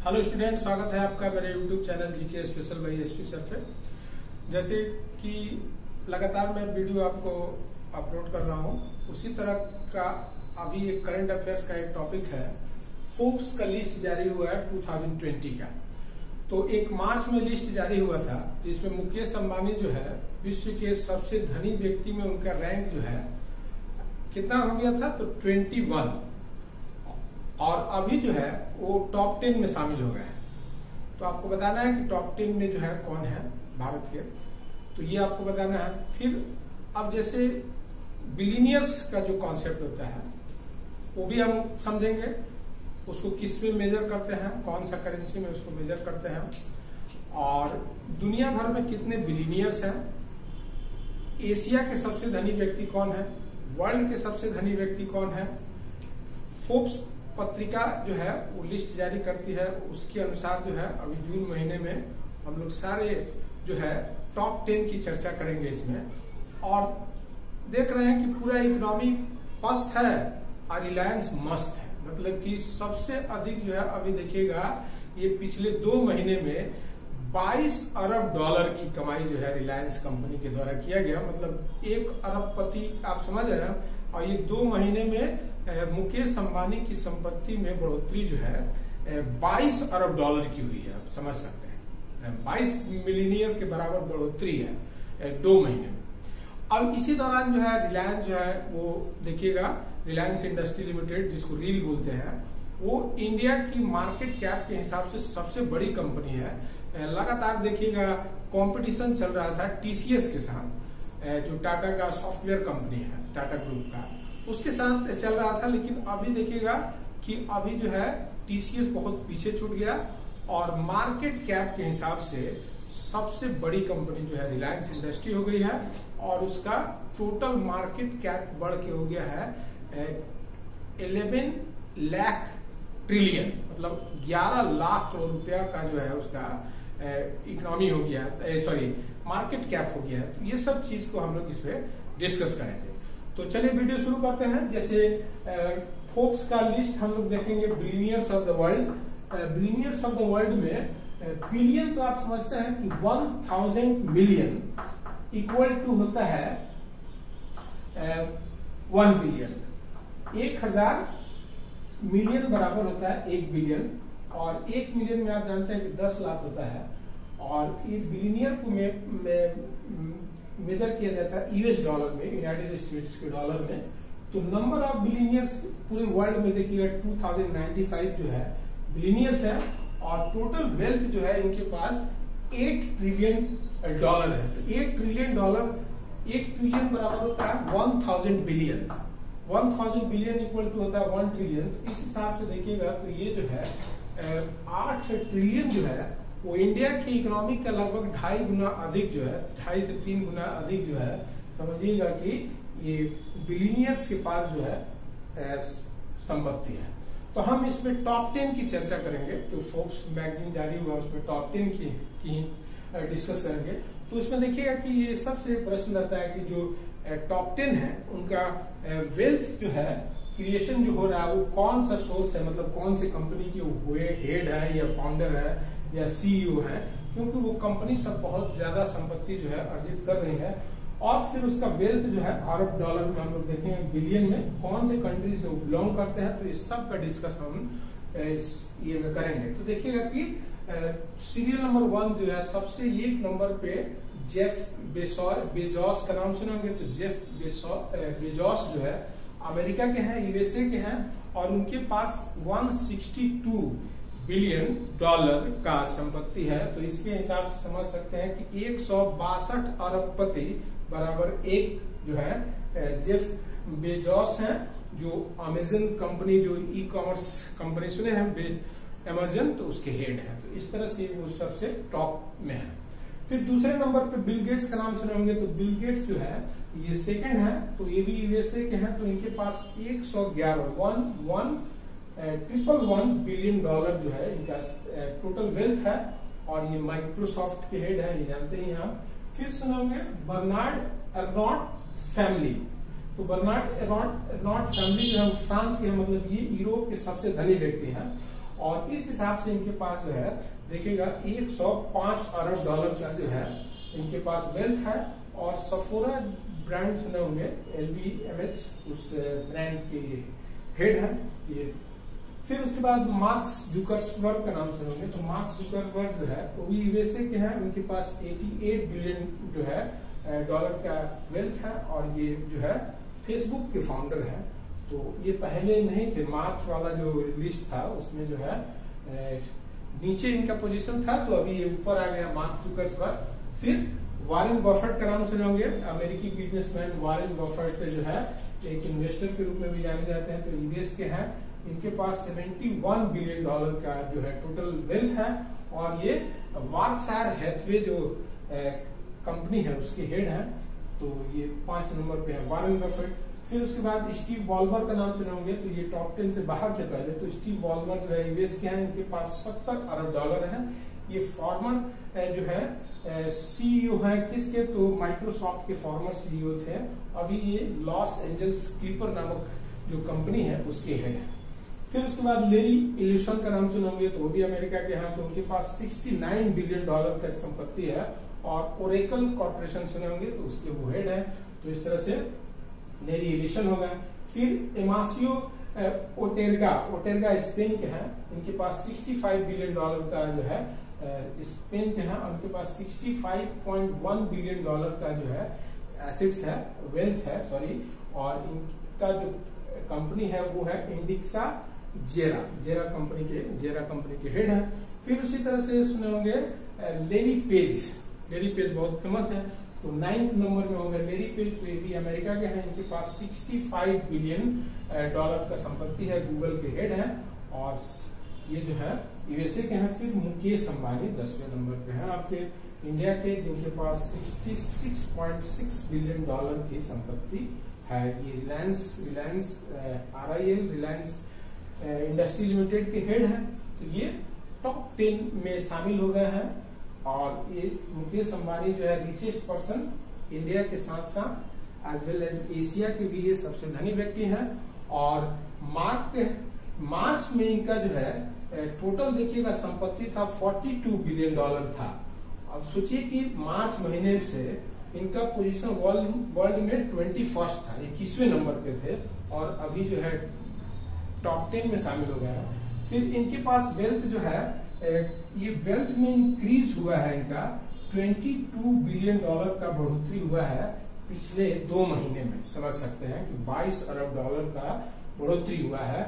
Hello student, स्वागत है आपका मेरे YouTube channel GK special by SP sir पे। जैसे कि लगातार मैं वीडियो आपको अपलोड कर रहा हूँ, उसी तरह का अभी एक करंट अफेयर्स का एक टॉपिक है। फोर्ब्स का लिस्ट जारी हुआ है 2020 का। तो 1 मार्च में लिस्ट जारी हुआ था, जिसमें मुकेश अंबानी जो है विश्व के सबसे धनी व्यक्ति में उनका रैंक जो है कितना हो गया था, तो 21, और अभी जो है वो टॉप 10 में शामिल हो गए हैं। तो आपको बताना है कि टॉप 10 में जो है कौन है भारत के, तो ये आपको बताना है। फिर अब जैसे बिलियनियर्स का जो कॉन्सेप्ट होता है वो भी हम समझेंगे, उसको किस में मेजर करते हैं, कौन सा करेंसी में उसको मेजर करते हैं, और दुनिया भर में कितने बिलियनियर्स हैं, एशिया के सबसे धनी व्यक्ति कौन है, वर्ल्ड के सबसे धनी व्यक्ति कौन है। फोर्ब्स पत्रिका जो है वो लिस्ट जारी करती है, उसके अनुसार जो है अभी जून महीने में हम लोग सारे जो है टॉप 10 की चर्चा करेंगे इसमें। और देख रहे हैं कि पूरा इकोनॉमी पस्त है और रिलायंस मस्त है, मतलब कि सबसे अधिक जो है अभी देखिएगा ये पिछले 2 महीने में 22 अरब डॉलर की कमाई जो है रिलायंस कंपनी के द्वारा किया गया, मतलब 1 अरबपति आप समझ रहे हैं। और ये 2 महीने में मुकेश अंबानी की संपत्ति में बढ़ोतरी जो है 22 अरब डॉलर की हुई है, आप समझ सकते हैं। 22 मिलियनियर के बराबर बढ़ोतरी है 2 महीने में। अब इसी दौरान जो है रिलायंस जो है वो देखिएगा, रिलायंस इंडस्ट्री लिमिटेड जिसको रील बोलते हैं, वो इंडिया की मार्केट कैप के हिसाब से सबसे बड़ी कंपनी है। लगातार देखिएगा कंपटीशन चल रहा था टीसीएस के साथ, जो टाटा का सॉफ्टवेयर कंपनी है, टाटा ग्रुप का, उसके साथ चल रहा था। लेकिन अभी देखिएगा कि अभी जो है टीसीएस बहुत पीछे छूट गया और मार्केट कैप के हिसाब से सबसे बड़ी कंपनी जो है रिलायंस इंडस्ट्री हो गई है, और उसका टोटल मार्केट कैप बढ़ के हो गया है 11 लाख ट्रिलियन, मतलब 11 लाख करोड़ रुपया का जो है उसका इकोनॉमी हो गया, सॉरी मार्केट कैप हो गया है। तो ये सब चीज को हम लोग इस पे डिस्कस करेंगे। तो चलिए वीडियो शुरू करते हैं। जैसे फोर्ब्स का लिस्ट हम लोग देखेंगे, billionaires of the world. Billionaires of the world में बिलियन तो आप समझते हैं कि 1000 मिलियन इक्वल टू होता है 1 बिलियन। 1000 मिलियन बराबर होता है 1 बिलियन, और 1 मिलियन में आप जानते हैं कि 10 लाख होता है। और ये बिलियनियर को मेजर किया जाता है यूएस डॉलर में, यूनाइटेड स्टेट्स के डॉलर में। तो नंबर ऑफ बिलियनियर्स पूरे वर्ल्ड में देखिएगा 2095 जो है बिलियनियर्स है, और टोटल वेल्थ जो है इनके पास 8 ट्रिलियन डॉलर है। तो 8 ट्रिलियन डॉलर, 1 ट्रिलियन बराबर होता है 1000 बिलियन। 1000 बिलियन इक्वल टू होता है 1 ट्रिलियन। तो इस हिसाब से देखिएगा तो ये जो है 8 ट्रिलियन जो है वो इंडिया की इकोनॉमी का लगभग 2.5 गुना अधिक जो है, 2.5 से 3 गुना अधिक जो है, समझिएगा कि ये बिलियनियर्स के पास जो है संपत्ति है। तो हम इसमें टॉप 10 की चर्चा करेंगे, जो फोर्ब्स मैगजीन जारी हुआ उसमें टॉप 10 की डिस्कस करेंगे। तो इसमें देखिएगा कि ये सबसे प्रश्न रहता है कि जो टॉप 10 है उनका वेल्थ जो है क्रिएशन जो हो रहा है वो कौन सा सोर्स है, मतलब कौन सी कंपनी की वो हेड है या फाउंडर है या सीईओ है, क्योंकि वो कंपनी सब बहुत ज्यादा संपत्ति जो है अर्जित कर रही है। और फिर उसका वेल्थ जो है अरब डॉलर में हम लोग देखेंगे, बिलियन में कौन से कंट्री से वो बिलोंग करते हैं। तो इस सब का डिस्कस हम ये में करेंगे। तो देखिएगा कि सीरियल नंबर 1 जो है सबसे 1 नंबर पे जेफ बेजोस का नाम सुनेंगे। तो जेफ बेजोस जो है अमेरिका के हैं, यूएसए के हैं, और उनके पास 162 बिलियन डॉलर का संपत्ति है। तो इसके हिसाब से समझ सकते हैं कि 162 अरबपति बराबर 1 जो है जेफ बेजोस हैं, जो अमेजन कंपनी, जो ई कॉमर्स कंपनी सुने हैं अमेजन, तो उसके हेड हैं। तो इस तरह से वो सबसे टॉप में है। फिर दूसरे नंबर पे बिल गेट्स का नाम सुने होंगे। तो बिल गेट्स जो है ये सेकंड है, तो ये भी यूएसए के हैं। तो इनके पास 111 बिलियन डॉलर जो है इनका टोटल वेल्थ है, और ये माइक्रोसॉफ्ट के हेड है, ये जानते ही आप। फिर सुनोगे बर्नार्ड अर्नॉट फैमिली। तो बर्नार्ड अर्नॉट फैमिली जो है फ्रांस के, मतलब ये यूरोप के सबसे धनी व्यक्ति हैं, और इस हिसाब से इनके पास जो है देखिएगा 105 अरब डॉलर का जो है इनके पास वेल्थ है। और सफोरा ब्रांड सुने होंगे, LVMH उस ब्रांड के हेड है ये। फिर उसके बाद मार्क्स जुकरबर्ग का नाम सुने होंगे, तो मार्क्स जुकरबर्ग जो है वो भी यूएसए के हैं। उनके पास 88 बिलियन जो है डॉलर का वेल्थ है और ये जो है फेसबुक के फाउंडर है। तो ये पहले नहीं थे, मार्च वाला जो लिस्ट था उसमें जो है नीचे इनका पोजीशन था, तो अभी ये ऊपर आ गया मार्क जुकरबर्ग। फिर वॉरेन बफेट का नाम सुने होंगे, अमेरिकी बिजनेसमैन वॉरेन बफेट जो है एक इन्वेस्टर के रूप में भी जाने जाते हैं, तो यूएस के हैं। इनके पास 71 बिलियन डॉलर का जो है टोटल वेल्थ है। और ये बर्कशायर हैथवे जो कंपनी है उसके हेड है, तो ये 5 नंबर पे है वॉरेन बफेट। फिर उसके बाद स्टीव वॉल्मर का नाम सुने होंगे, तो ये टॉप 10 से बाहर थे पहले। तो स्टीव वॉल्मर जो है यूएस के हैं, इनके पास 70 अरब डॉलर है। ये फॉर्मर जो है सीईओ है किसके, तो माइक्रोसॉफ्ट के फॉर्मर सीईओ थे। अभी ये लॉस एंजल्स क्लिपर नामक जो कंपनी है उसके हेड है। फिर उसके बाद लेरी एलिसन का नाम सुनोगे, तो वो भी अमेरिका के हैं, तो उनके पास 69 बिलियन डॉलर का संपत्ति है। और ओरेकल कॉर्पोरेशन सुने होंगे, तो उसके वो हेड है। तो इस तरह से लेरी एलिसन हो गए। फिर एमासियो ओटेरगा स्पेन के हैं, इनके पास 65 बिलियन डॉलर का जो है स्पेन के हैं, उनके पास 65.1 बिलियन डॉलर का जो है एसेट्स है, वेल्थ है सॉरी। और इनका जो कंपनी है वो है इंडिक्सा जेरा कंपनी के हेड है। फिर उसी तरह से सुने होंगे लेरी पेज बहुत फेमस है, तो 9th नंबर में होंगे लेरी पेज, तो ये भी अमेरिका के हैं। इनके पास 65 बिलियन डॉलर का संपत्ति है, गूगल के हेड है। और ये जो है यूएसए के हैं। फिर मुकेश अंबानी 10वें नंबर पे हैं आपके इंडिया के, जिनके पास 66.6 बिलियन डॉलर की संपत्ति है। ये Reliance RIL Reliance industry limited के हेड हैं। तो ये टॉप 10 में शामिल हो गए हैं। और ये मुकेश अंबानी जो है रिचेस्ट पर्सन इंडिया के साथ साथ एज वेल एज एशिया के भी ये सबसे धनी व्यक्ति हैं। और मार्च में इनका जो है टोटल देखिएगा संपत्ति था 42 बिलियन डॉलर था। अब सोचिए कि मार्च महीने से इनका पोजीशन वर्ल्ड में 21st था, 21वें नंबर पे थे, और अभी जो है टॉप 10 में शामिल हो गया है। फिर इनके पास वेल्थ जो है ये वेल्थ में इंक्रीज हुआ है, इनका 22 बिलियन डॉलर का बढ़ोतरी हुआ है पिछले 2 महीने में। समझ सकते हैं कि 22 अरब डॉलर का बढ़ोतरी हुआ है।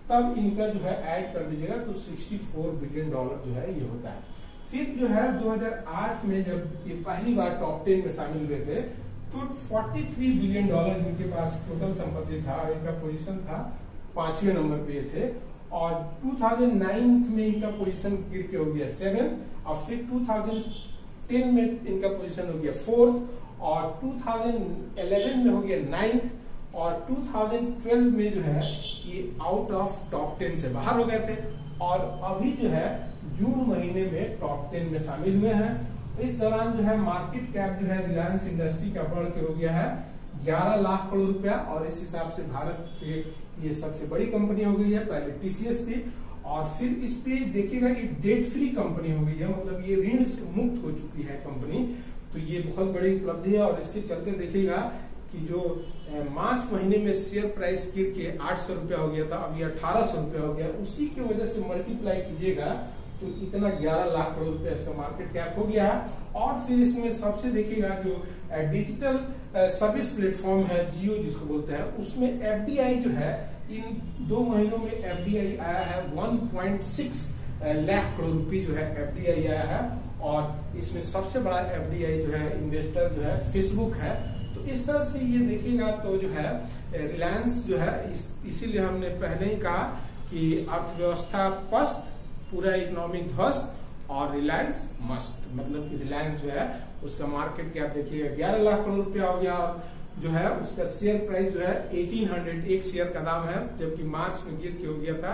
तब इनका जो है ऐड कर दीजिएगा तो 64 बिलियन डॉलर जो है ये होता है। फिर जो है 2008 में जब ये पहली बार टॉप 10 में शामिल हुए थे, तो 43 बिलियन डॉलर इनके पास टोटल संपत्ति था और इनका पोजीशन था 5वें नंबर पे थे। और 2009 में इनका पोजीशन गिर के हो गया 7, और फिर 2010 में इनका पोजीशन हो गया 4th, और 2011 में हो गया 9th, और 2012 में जो है ये आउट ऑफ टॉप 10 से बाहर हो गए थे। और अभी जो है जून महीने में टॉप 10 में शामिल हुए हैं। इस दौरान जो है मार्केट कैप जो है रिलायंस इंडस्ट्री का बढ़ के हो गया है 11 लाख करोड़ रुपया, और इस हिसाब से भारत के ये सबसे बड़ी कंपनी हो गई है। पहले TCS थी, और फिर इस पे देखिएगा ये डेट फ्री कंपनी हो गई है, मतलब ये ऋण से मुक्त हो चुकी है कंपनी। तो ये बहुत बड़ी उपलब्धि है। और इसके चलते देखिएगा कि जो मार्च महीने में शेयर प्राइस गिर के 800 रुपया हो गया था, अभी 1800 रुपया हो गया। उसी की वजह से मल्टीप्लाई कीजिएगा तो इतना 11 लाख करोड़ रुपया इसका मार्केट कैप हो गया है। और फिर इसमें सबसे देखिएगा जो डिजिटल सर्विस प्लेटफॉर्म है जियो जिसको बोलते हैं, उसमें FDI जो है इन 2 महीनों में FDI आया है 1.6 लाख करोड़ रुपये जो है FDI आया है। और इसमें सबसे बड़ा FDI जो है इन्वेस्टर जो है फेसबुक है। तो इस तरह से ये देखिएगा तो जो है रिलायंस जो है इसीलिए हमने पहले ही कहा कि अर्थव्यवस्था पस्त, पूरा इकोनॉमिक ध्वस्त और रिलायंस मस्त। मतलब कि रिलायंस जो है उसका मार्केट कैप देखिएगा 11 लाख करोड़ रुपया हो गया, जो है उसका शेयर प्राइस जो है 1800 एक शेयर का दाम है, जबकि मार्च में गिर के हो गया था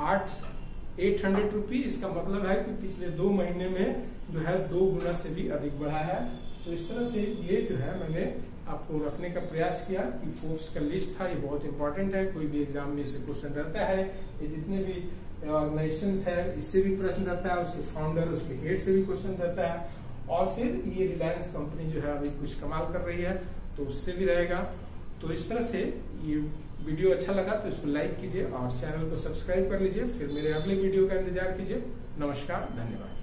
800 रुपये। इसका मतलब है कि पिछले 2 महीने में जो है 2 गुना से भी अधिक बढ़ा है। तो इस तरह से ये जो है मैंने आपको रखने का प्रयास किया कि फोर्ब्स का लिस्ट था, ये बहुत इंपॉर्टेंट है, कोई भी एग्जाम में इसे क्वेश्चन रहता है। ये जितने भी ऑर्गेनाइजेशन है, इससे भी प्रश्न रहता है, उसके फाउंडर, उसके हेड से भी क्वेश्चन रहता है, और फिर ये रिलायंस कंपनी जो है अभी कुछ कमाल कर रही है तो उससे भी रहेगा। तो इस तरह से ये वीडियो अच्छा लगा तो इसको लाइक कीजिए और चैनल को सब्सक्राइब कर लीजिए। फिर मेरे अगले वीडियो का इंतजार कीजिए। नमस्कार, धन्यवाद।